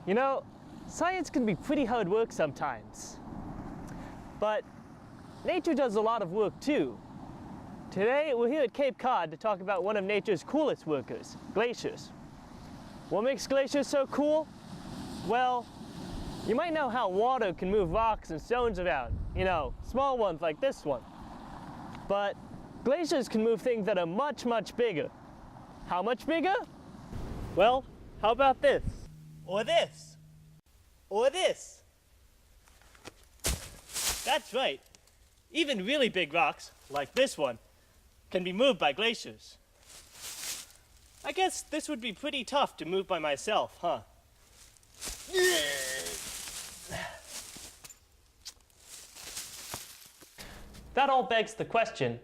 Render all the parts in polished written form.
You know, science can be pretty hard work sometimes. But nature does a lot of work too. Today, we're here at Cape Cod to talk about one of nature's coolest workers, glaciers. What makes glaciers so cool? Well, you might know how water can move rocks and stones around, you know, small ones like this one. But glaciers can move things that are much, much bigger. How much bigger? Well, how about this? Or this? Or this? That's right. Even really big rocks, like this one, can be moved by glaciers. I guess this would be pretty tough to move by myself, huh? That all begs the question,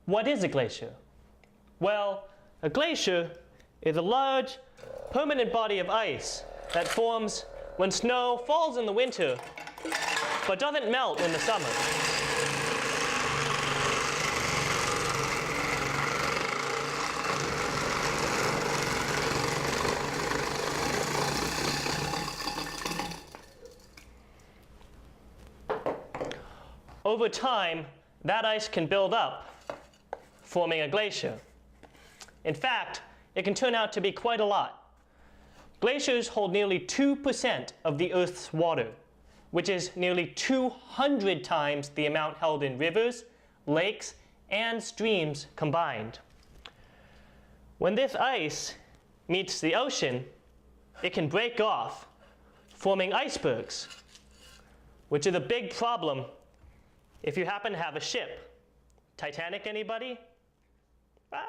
what is a glacier? Well, a glacier is a large, permanent body of ice that forms when snow falls in the winter, but doesn't melt in the summer. Over time, that ice can build up, forming a glacier. In fact, it can turn out to be quite a lot. Glaciers hold nearly 2% of the Earth's water, which is nearly 200 times the amount held in rivers, lakes, and streams combined. When this ice meets the ocean, it can break off, forming icebergs, which is a big problem if you happen to have a ship. Titanic, anybody? Ah.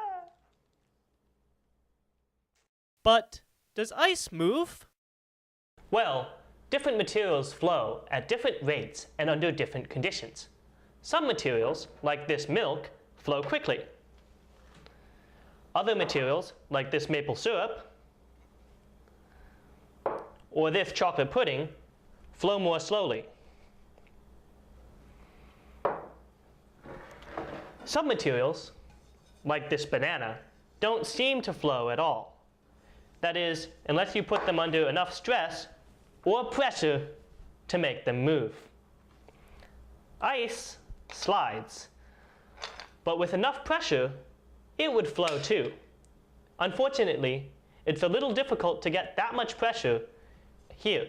But does ice move? Well, different materials flow at different rates and under different conditions. Some materials, like this milk, flow quickly. Other materials, like this maple syrup, or this chocolate pudding, flow more slowly. Some materials, like this banana, don't seem to flow at all. That is, unless you put them under enough stress or pressure to make them move. Ice slides, but with enough pressure, it would flow too. Unfortunately, it's a little difficult to get that much pressure here.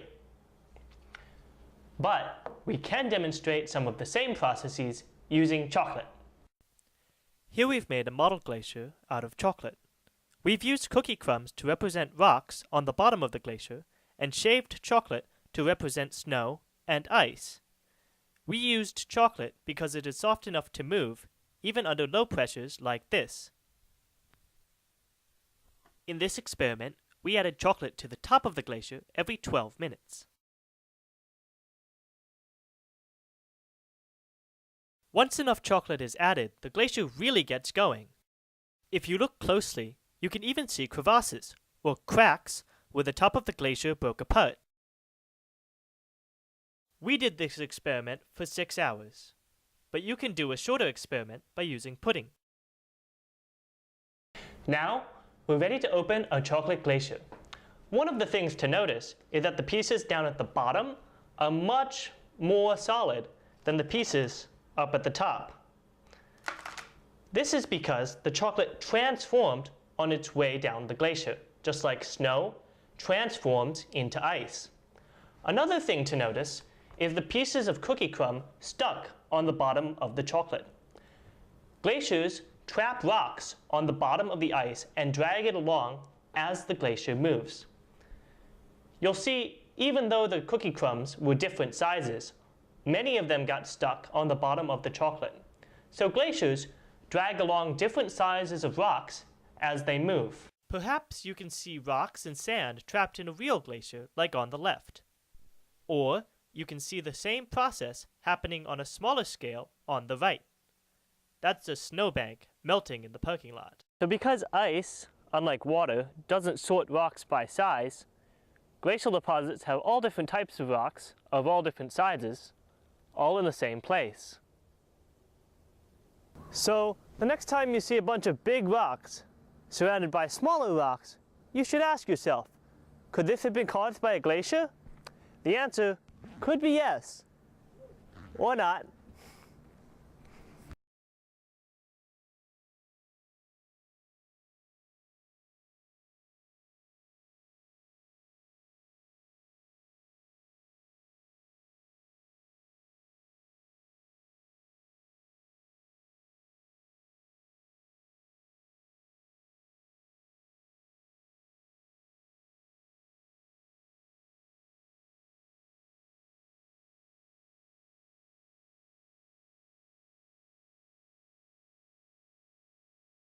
But we can demonstrate some of the same processes using chocolate. Here we've made a model glacier out of chocolate. We've used cookie crumbs to represent rocks on the bottom of the glacier and shaved chocolate to represent snow and ice. We used chocolate because it is soft enough to move, even under low pressures like this. In this experiment, we added chocolate to the top of the glacier every 12 minutes. Once enough chocolate is added, the glacier really gets going. If you look closely, you can even see crevasses, or cracks, where the top of the glacier broke apart. We did this experiment for 6 hours, but you can do a shorter experiment by using pudding. Now, we're ready to open a chocolate glacier. One of the things to notice is that the pieces down at the bottom are much more solid than the pieces up at the top. This is because the chocolate transformed on its way down the glacier, just like snow transforms into ice. Another thing to notice is the pieces of cookie crumb stuck on the bottom of the chocolate. Glaciers trap rocks on the bottom of the ice and drag it along as the glacier moves. You'll see, even though the cookie crumbs were different sizes, many of them got stuck on the bottom of the chocolate. So glaciers drag along different sizes of rocks as they move. Perhaps you can see rocks and sand trapped in a real glacier, like on the left. Or you can see the same process happening on a smaller scale on the right. That's a snowbank melting in the parking lot. So because ice, unlike water, doesn't sort rocks by size, glacial deposits have all different types of rocks of all different sizes, all in the same place. So the next time you see a bunch of big rocks surrounded by smaller rocks, you should ask yourself, Could this have been caused by a glacier? The answer could be yes, or not.